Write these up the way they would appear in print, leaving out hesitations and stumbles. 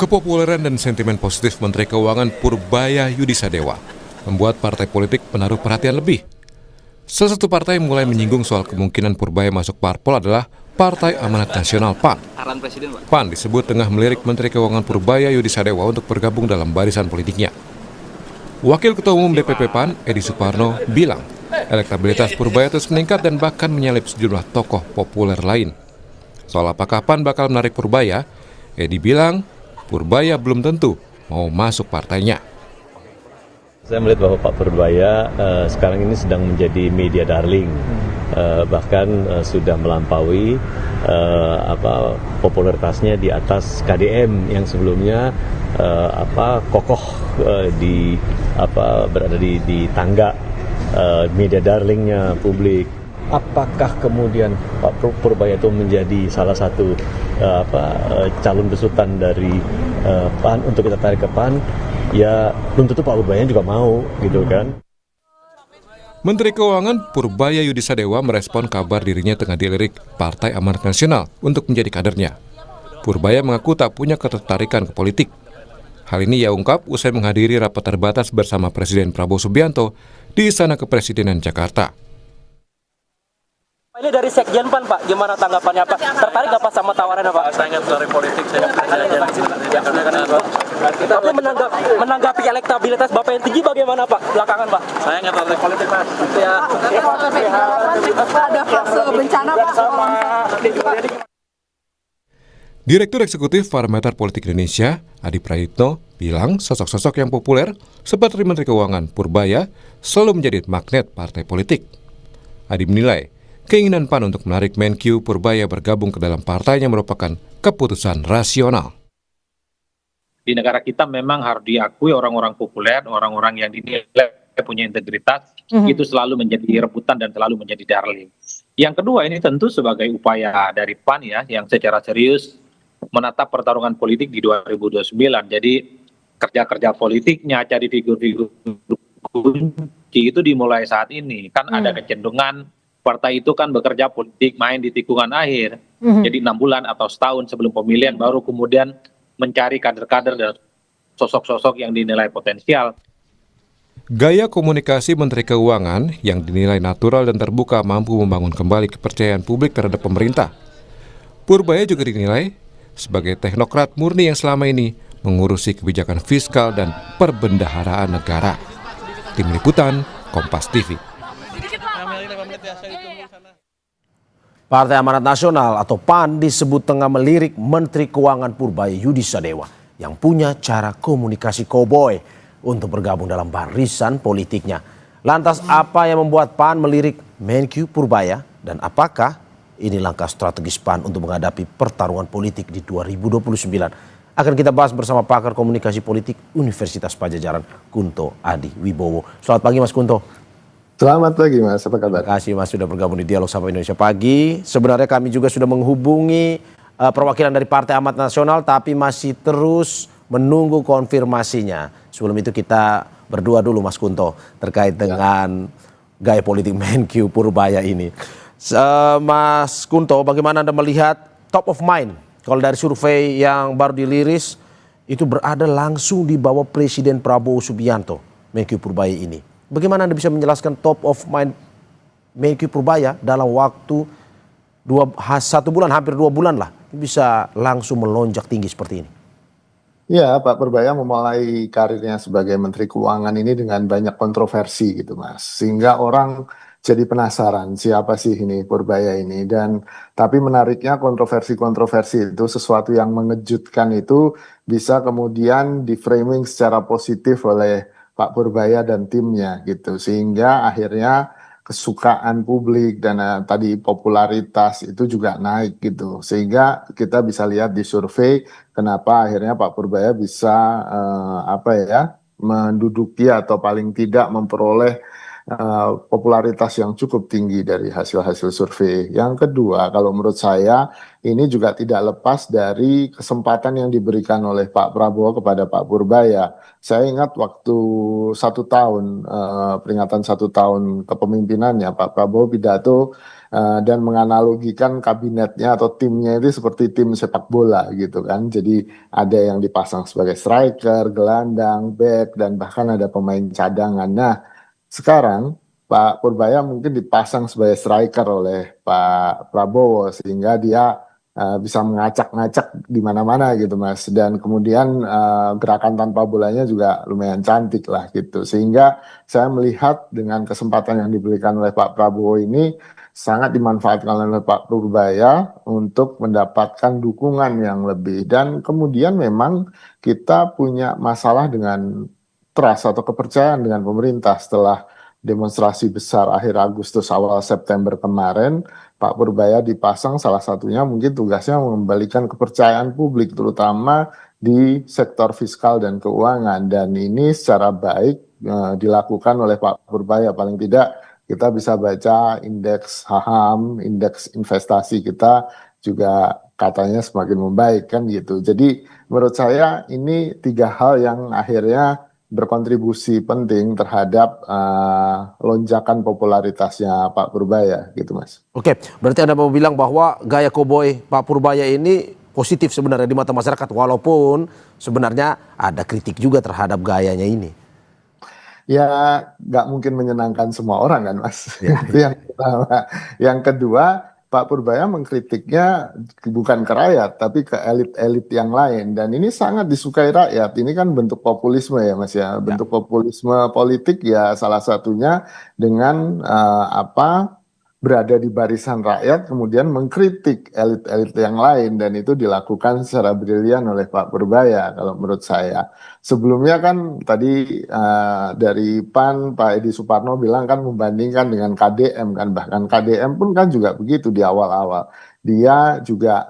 Kepopuleran dan sentimen positif Menteri Keuangan Purbaya Yudisadewa membuat partai politik menaruh perhatian lebih. Salah satu partai yang mulai menyinggung soal kemungkinan Purbaya masuk parpol adalah Partai Amanat Nasional PAN. PAN disebut tengah melirik Menteri Keuangan Purbaya Yudisadewa untuk bergabung dalam barisan politiknya. Wakil Ketua Umum DPP PAN, Edi Suparno, bilang elektabilitas Purbaya terus meningkat dan bahkan menyalip sejumlah tokoh populer lain. Soal apakah PAN bakal menarik Purbaya, Edi bilang Purbaya belum tentu mau masuk partainya. Saya melihat bahwa Pak Purbaya sekarang ini sedang menjadi media darling, bahkan sudah melampaui popularitasnya di atas KDM yang sebelumnya kokoh berada di tangga media darlingnya publik. Apakah kemudian Pak Purbaya itu menjadi salah satu calon besutan dari PAN untuk kita tarik ke PAN? Ya belum tentu Pak Purbaya juga mau, gitu kan. Menteri Keuangan Purbaya Yudisadewa merespon kabar dirinya tengah dilirik Partai Amanat Nasional untuk menjadi kadernya. Purbaya mengaku tak punya ketertarikan ke politik. Hal ini ia ungkap usai menghadiri rapat terbatas bersama Presiden Prabowo Subianto di Istana Kepresidenan Jakarta. Ini dari Sekjen PAN, Pak. Gimana tanggapannya, Pak? Tertarik nggak Pak sama tawarannya, Pak? Saya ingat dari politik, saya Tapi menanggapi elektabilitas Bapak yang tinggi bagaimana, Pak? Belakangan, Pak? Saya ingat dari politik, Mas. Ya. Ada fase bencana, Pak. Direktur Eksekutif Parameter Politik Indonesia, Adi Prayitno, bilang sosok-sosok yang populer seperti Menteri Keuangan Purbaya selalu menjadi magnet partai politik. Adi menilai keinginan PAN untuk menarik Menkyu Purbaya bergabung ke dalam partainya merupakan keputusan rasional. Di negara kita memang harus diakui orang-orang populer, orang-orang yang dinilai punya integritas, itu selalu menjadi rebutan dan selalu menjadi darling. Yang kedua, ini tentu sebagai upaya dari PAN ya, yang secara serius menatap pertarungan politik di 2029. Jadi kerja-kerja politiknya, cari figur-figur kunci itu dimulai saat ini. Kan ada kecenderungan partai itu kan bekerja politik main di tikungan akhir. Jadi 6 bulan atau setahun sebelum pemilihan baru kemudian mencari kader-kader dan sosok-sosok yang dinilai potensial. Gaya komunikasi Menteri Keuangan yang dinilai natural dan terbuka mampu membangun kembali kepercayaan publik terhadap pemerintah. Purbaya juga dinilai sebagai teknokrat murni yang selama ini mengurusi kebijakan fiskal dan perbendaharaan negara. Tim Liputan, Kompas TV. Partai Amanat Nasional atau PAN disebut tengah melirik Menteri Keuangan Purbaya Yudisadewa yang punya cara komunikasi koboi untuk bergabung dalam barisan politiknya. Lantas apa yang membuat PAN melirik Menkyu Purbaya dan apakah ini langkah strategis PAN untuk menghadapi pertarungan politik di 2029? Akan kita bahas bersama pakar komunikasi politik Universitas Padjadjaran, Kunto Adi Wibowo. Selamat pagi Mas Kunto. Selamat pagi Mas, apa kabar? Terima kasih Mas sudah bergabung di Dialog Sapa Indonesia Pagi. Sebenarnya kami juga sudah menghubungi perwakilan dari Partai Amanat Nasional tapi masih terus menunggu konfirmasinya. Sebelum itu kita berdua dulu Mas Kunto terkait dengan gaya politik Menkyu Purbaya ini. Mas Kunto, bagaimana Anda melihat top of mind? Kalau dari survei yang baru dirilis itu berada langsung di bawah Presiden Prabowo Subianto, Menkyu Purbaya ini. Bagaimana Anda bisa menjelaskan top of mind Menkyu Purbaya dalam waktu 1 bulan, hampir 2 bulan lah, bisa langsung melonjak tinggi seperti ini? Ya, Pak Purbaya memulai karirnya sebagai Menteri Keuangan ini dengan banyak kontroversi gitu Mas. Sehingga orang jadi penasaran siapa sih ini Purbaya ini. Tapi menariknya kontroversi-kontroversi itu sesuatu yang mengejutkan itu bisa kemudian di-framing secara positif oleh Pak Purbaya dan timnya gitu. Sehingga akhirnya kesukaan publik dan tadi popularitas itu juga naik gitu. Sehingga kita bisa lihat di survei kenapa akhirnya Pak Purbaya bisa menduduki atau paling tidak memperoleh popularitas yang cukup tinggi dari hasil-hasil survei. Yang kedua, kalau menurut saya ini juga tidak lepas dari kesempatan yang diberikan oleh Pak Prabowo kepada Pak Purbaya. Saya ingat waktu 1 tahun peringatan 1 tahun kepemimpinannya Pak Prabowo pidato dan menganalogikan kabinetnya atau timnya itu seperti tim sepak bola gitu kan. Jadi ada yang dipasang sebagai striker, gelandang, back, dan bahkan ada pemain cadangan. Nah, sekarang Pak Purbaya mungkin dipasang sebagai striker oleh Pak Prabowo sehingga dia bisa mengacak-ngacak di mana-mana gitu Mas, dan kemudian gerakan tanpa bolanya juga lumayan cantik lah gitu, sehingga saya melihat dengan kesempatan yang diberikan oleh Pak Prabowo ini sangat dimanfaatkan oleh Pak Purbaya untuk mendapatkan dukungan yang lebih. Dan kemudian memang kita punya masalah dengan trust atau kepercayaan dengan pemerintah setelah demonstrasi besar akhir Agustus awal September kemarin. Pak Purbaya dipasang salah satunya mungkin tugasnya mengembalikan kepercayaan publik terutama di sektor fiskal dan keuangan, dan ini secara baik dilakukan oleh Pak Purbaya. Paling tidak kita bisa baca indeks saham, indeks investasi kita juga katanya semakin membaik kan gitu. Jadi menurut saya ini tiga hal yang akhirnya berkontribusi penting terhadap lonjakan popularitasnya Pak Purbaya gitu Mas. Oke, berarti Anda mau bilang bahwa gaya koboi Pak Purbaya ini positif sebenarnya di mata masyarakat, walaupun sebenarnya ada kritik juga terhadap gayanya ini. Ya nggak mungkin menyenangkan semua orang kan Mas. Itu yang pertama. Yang kedua, Pak Purbaya mengkritiknya bukan ke rakyat, tapi ke elit-elit yang lain. Dan ini sangat disukai rakyat. Ini kan bentuk populisme ya Mas ya. Bentuk populisme politik ya salah satunya dengan berada di barisan rakyat kemudian mengkritik elit-elit yang lain, dan itu dilakukan secara brilian oleh Pak Purbaya kalau menurut saya. Sebelumnya kan tadi dari PAN Pak Edi Suparno bilang kan membandingkan dengan KDM kan, bahkan KDM pun kan juga begitu di awal-awal. Dia juga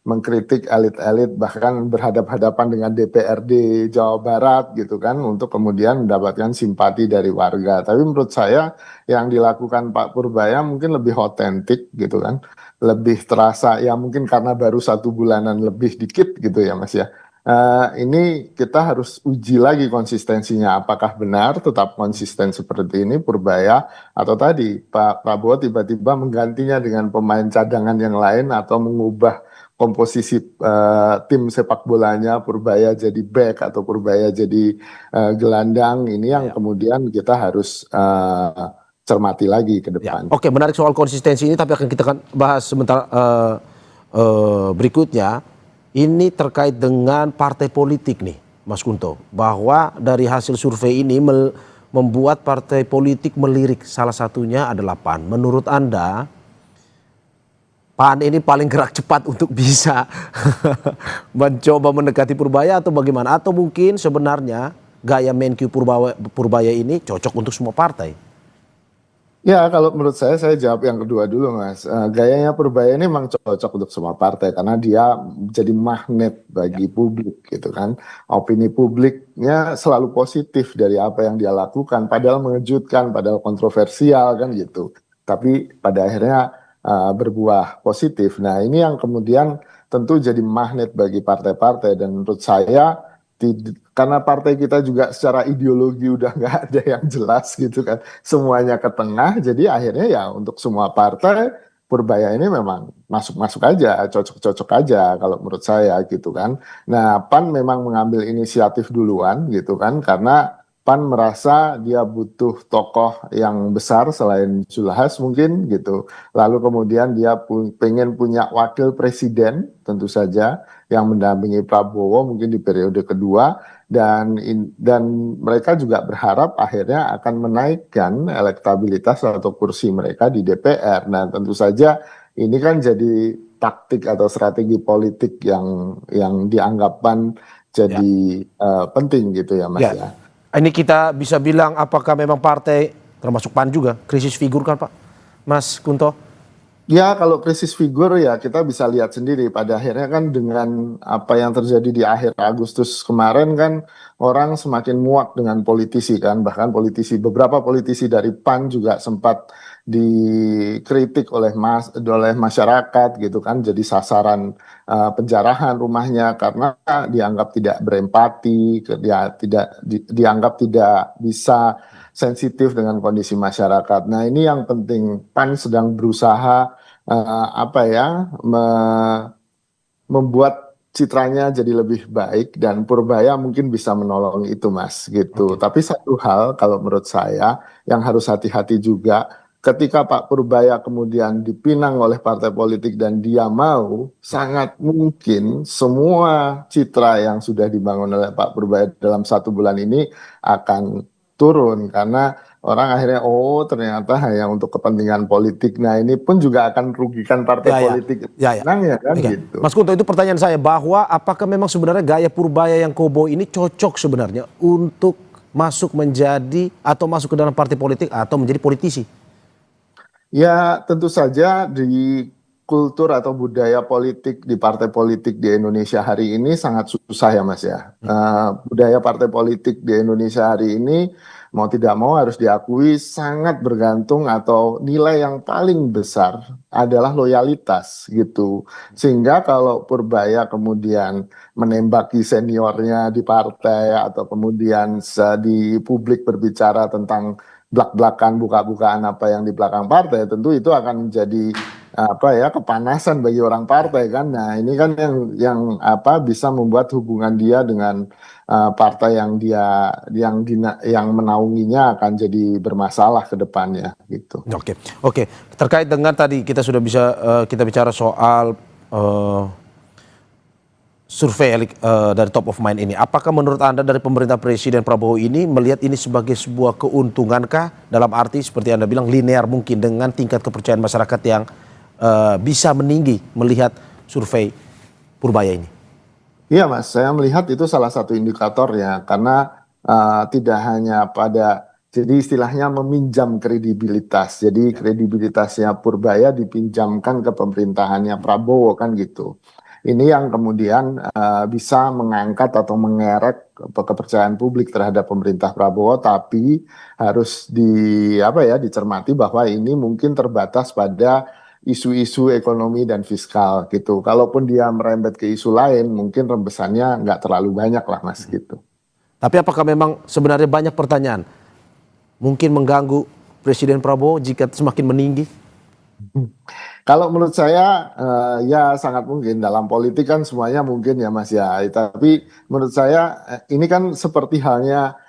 mengkritik elit-elit, bahkan berhadap-hadapan dengan DPRD Jawa Barat gitu kan, untuk kemudian mendapatkan simpati dari warga. Tapi menurut saya yang dilakukan Pak Purbaya mungkin lebih otentik gitu kan, lebih terasa ya, mungkin karena baru 1 bulanan lebih dikit gitu ya Mas ya. Ini kita harus uji lagi konsistensinya, apakah benar tetap konsisten seperti ini Purbaya, atau tadi Pak Prabowo tiba-tiba menggantinya dengan pemain cadangan yang lain atau mengubah komposisi tim sepak bolanya, Purbaya jadi back atau Purbaya jadi gelandang. Ini yang kemudian kita harus cermati lagi ke depan. Oke, menarik soal konsistensi ini, tapi akan kita bahas sebentar berikutnya. Ini terkait dengan partai politik nih Mas Kunto, bahwa dari hasil survei ini membuat partai politik melirik, salah satunya adalah PAN. Menurut Anda PAN ini paling gerak cepat untuk bisa mencoba mendekati Purbaya atau bagaimana? Atau mungkin sebenarnya gaya Menkyu Purbaya ini cocok untuk semua partai? Ya, kalau menurut saya jawab yang kedua dulu Mas. Gayanya Purbaya ini memang cocok untuk semua partai karena dia jadi magnet bagi publik gitu kan. Opini publiknya selalu positif dari apa yang dia lakukan, padahal mengejutkan, padahal kontroversial kan gitu. Tapi pada akhirnya berbuah positif. Nah, ini yang kemudian tentu jadi magnet bagi partai-partai, dan menurut saya karena partai kita juga secara ideologi udah nggak ada yang jelas gitu kan, semuanya ke tengah, jadi akhirnya ya untuk semua partai Purbaya ini memang masuk-masuk aja, cocok-cocok aja kalau menurut saya gitu kan. Nah, PAN memang mengambil inisiatif duluan gitu kan, karena PAN merasa dia butuh tokoh yang besar selain Zulhas mungkin gitu. Lalu kemudian dia pengen punya wakil presiden tentu saja yang mendampingi Prabowo mungkin di periode kedua, dan mereka juga berharap akhirnya akan menaikkan elektabilitas atau kursi mereka di DPR. Nah, tentu saja ini kan jadi taktik atau strategi politik yang dianggap PAN jadi penting gitu ya Mas ya. Ini kita bisa bilang apakah memang partai termasuk PAN juga krisis figur kan Pak Mas Kunto? Ya, kalau krisis figur ya kita bisa lihat sendiri pada akhirnya kan, dengan apa yang terjadi di akhir Agustus kemarin kan, orang semakin muak dengan politisi kan, bahkan beberapa politisi dari PAN juga sempat dikritik oleh masyarakat gitu kan, jadi sasaran penjarahan rumahnya karena dianggap tidak berempati, dianggap tidak bisa sensitif dengan kondisi masyarakat. Nah, ini yang penting. PAN sedang berusaha membuat citranya jadi lebih baik dan Purbaya mungkin bisa menolong itu Mas gitu. Tapi satu hal kalau menurut saya yang harus hati-hati juga ketika Pak Purbaya kemudian dipinang oleh partai politik dan dia mau, sangat mungkin semua citra yang sudah dibangun oleh Pak Purbaya dalam 1 bulan ini akan turun karena orang akhirnya ternyata hanya untuk kepentingan politik. Nah, ini pun juga akan merugikan partai politik. Menang ya kan gitu. Mas Kunto, itu pertanyaan saya bahwa apakah memang sebenarnya gaya Purbaya yang koboi ini cocok sebenarnya untuk masuk menjadi atau masuk ke dalam partai politik atau menjadi politisi? Ya, tentu saja di kultur atau budaya politik di partai politik di Indonesia hari ini sangat susah ya Mas ya. Budaya partai politik di Indonesia hari ini mau tidak mau harus diakui sangat bergantung atau nilai yang paling besar adalah loyalitas gitu. Sehingga kalau Purbaya kemudian menembaki seniornya di partai atau kemudian di publik berbicara tentang belak-belakan buka-bukaan apa yang di belakang partai, tentu itu akan menjadi kepanasan bagi orang partai kan. Nah, ini kan yang bisa membuat hubungan dia dengan partai yang menaunginya akan jadi bermasalah ke depannya gitu. Oke. Terkait dengan tadi kita sudah bisa kita bicara soal survei dari top of mind ini. Apakah menurut Anda dari pemerintah Presiden Prabowo ini melihat ini sebagai sebuah keuntungankah dalam arti seperti Anda bilang linear mungkin dengan tingkat kepercayaan masyarakat yang bisa meninggi melihat survei Purbaya ini? Iya Mas, saya melihat itu salah satu indikatornya karena tidak hanya jadi istilahnya meminjam kredibilitas. Jadi kredibilitasnya Purbaya dipinjamkan ke pemerintahannya Prabowo kan gitu. Ini yang kemudian bisa mengangkat atau mengerek kepercayaan publik terhadap pemerintah Prabowo, tapi harus dicermati bahwa ini mungkin terbatas pada isu-isu ekonomi dan fiskal gitu. Kalaupun dia merembet ke isu lain, mungkin rembesannya nggak terlalu banyak lah Mas gitu. Tapi apakah memang sebenarnya banyak pertanyaan mungkin mengganggu Presiden Prabowo jika semakin meninggi? Kalau menurut saya ya sangat mungkin. Dalam politik kan semuanya mungkin ya Mas ya. Tapi menurut saya ini kan seperti halnya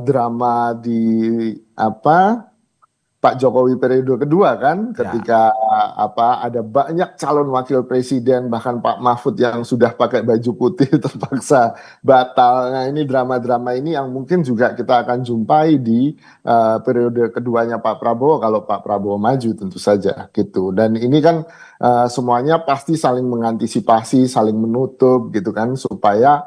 drama di Pak Jokowi periode kedua kan, ketika ada banyak calon wakil presiden, bahkan Pak Mahfud yang sudah pakai baju putih terpaksa batal. Nah, ini drama-drama ini yang mungkin juga kita akan jumpai di periode keduanya Pak Prabowo kalau Pak Prabowo maju tentu saja gitu. Dan ini kan semuanya pasti saling mengantisipasi, saling menutup gitu kan supaya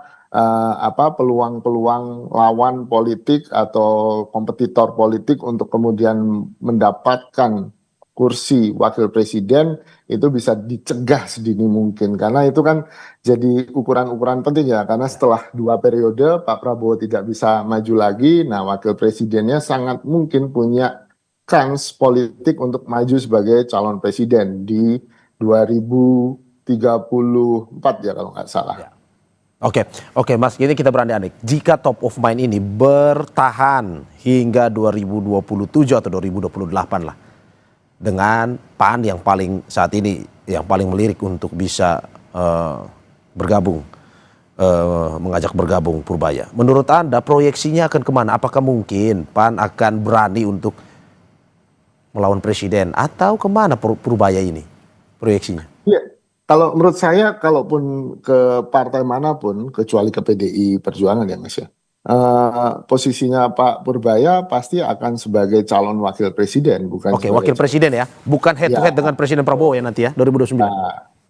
peluang-peluang lawan politik atau kompetitor politik untuk kemudian mendapatkan kursi wakil presiden itu bisa dicegah sedini mungkin karena itu kan jadi ukuran-ukuran penting ya karena setelah 2 periode Pak Prabowo tidak bisa maju lagi, nah wakil presidennya sangat mungkin punya kans politik untuk maju sebagai calon presiden di 2034 ya kalau nggak salah. Oke Mas, ini kita berandai-andai. Jika top of mind ini bertahan hingga 2027 atau 2028 lah. Dengan PAN yang paling saat ini, yang paling melirik untuk bisa bergabung, mengajak bergabung Purbaya. Menurut Anda proyeksinya akan kemana? Apakah mungkin PAN akan berani untuk melawan presiden? Atau kemana Purbaya ini proyeksinya? Iya. Kalau menurut saya, kalaupun ke partai manapun, kecuali ke PDI Perjuangan ya Mas ya, posisinya Pak Purbaya pasti akan sebagai calon wakil presiden, bukan wakil presiden ya, bukan head to head dengan Presiden Prabowo ya nanti ya, 2029.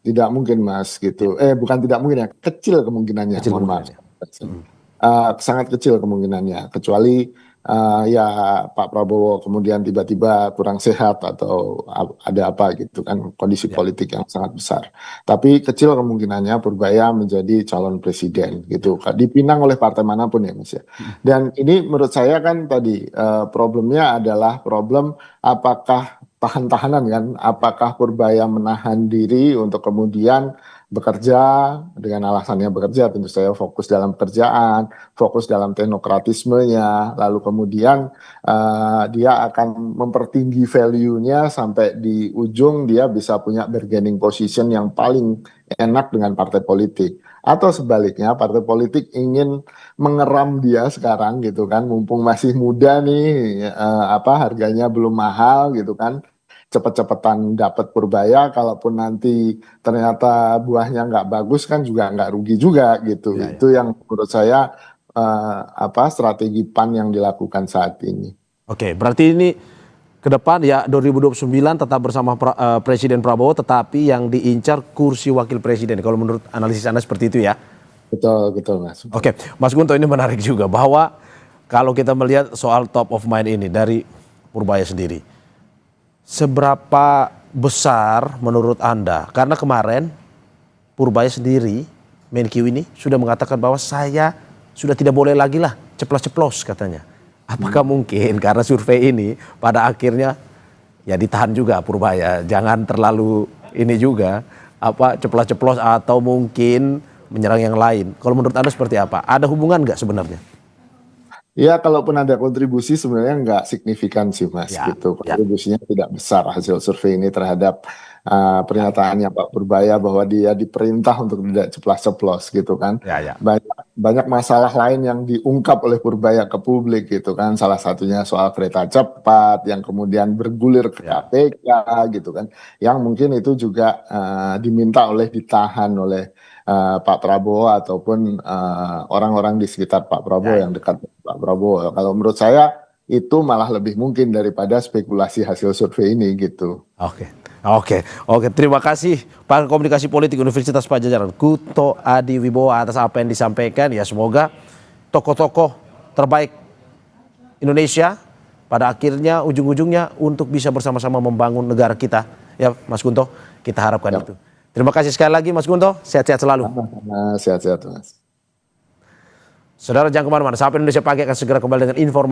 Tidak mungkin Mas gitu, bukan tidak mungkin ya, kecil kemungkinannya, mohon maaf. Sangat kecil kemungkinannya, kecuali ya Pak Prabowo kemudian tiba-tiba kurang sehat atau ada apa gitu kan, kondisi politik yang sangat besar. Tapi kecil kemungkinannya Purbaya menjadi calon presiden gitu, dipinang oleh partai manapun ya Mas ya. Dan ini menurut saya kan tadi problemnya adalah problem apakah tahan-tahanan kan, apakah Purbaya menahan diri untuk kemudian bekerja dengan alasannya bekerja, tentu saya fokus dalam pekerjaan, fokus dalam teknokratismenya, lalu kemudian dia akan mempertinggi value-nya sampai di ujung dia bisa punya bargaining position yang paling enak dengan partai politik. Atau sebaliknya partai politik ingin mengeram dia sekarang gitu kan, mumpung masih muda nih, harganya belum mahal gitu kan, cepet-cepetan dapat Purbaya, kalaupun nanti ternyata buahnya nggak bagus kan juga nggak rugi juga gitu. Ya, ya. Itu yang menurut saya strategi PAN yang dilakukan saat ini. Oke, berarti ini ke depan ya 2029 tetap bersama Presiden Prabowo, tetapi yang diincar kursi wakil presiden. Kalau menurut analisis Anda seperti itu ya? Betul, betul Mas. Oke, Mas Gunto, ini menarik juga bahwa kalau kita melihat soal top of mind ini dari Purbaya sendiri, seberapa besar menurut Anda? Karena kemarin Purbaya sendiri, Menkyu ini sudah mengatakan bahwa saya sudah tidak boleh lagi lah ceplos-ceplos katanya. Apakah mungkin karena survei ini pada akhirnya ya ditahan juga Purbaya, jangan terlalu ini juga ceplos-ceplos atau mungkin menyerang yang lain. Kalau menurut Anda seperti apa? Ada hubungan nggak sebenarnya? Ya, kalaupun ada kontribusi sebenarnya nggak signifikan sih Mas, Ya, gitu. ya. Kontribusinya tidak besar hasil survei ini terhadap pernyataannya Pak Purbaya bahwa dia diperintah untuk tidak ceplas-ceplos gitu kan. Ya, ya. Banyak masalah lain yang diungkap oleh Purbaya ke publik gitu kan. Salah satunya soal kereta cepat yang kemudian bergulir ke KPK gitu kan. Yang mungkin itu juga diminta ditahan oleh Pak Prabowo ataupun orang-orang di sekitar Pak Prabowo yang dekat dengan Pak Prabowo. Kalau menurut saya itu malah lebih mungkin daripada spekulasi hasil survei ini gitu. Oke. Terima kasih Pak Komunikasi Politik Universitas Padjadjaran, Kuto Adi Wibowo, atas apa yang disampaikan. Ya, semoga tokoh-tokoh terbaik Indonesia pada akhirnya ujung-ujungnya untuk bisa bersama-sama membangun negara kita. Ya, Mas Gunto, kita harapkan itu. Terima kasih sekali lagi Mas Gunto, sehat-sehat selalu. Sehat-sehat Mas. Saudara, jangan kemana-mana, Sapa Indonesia Pagi akan segera kembali dengan informasi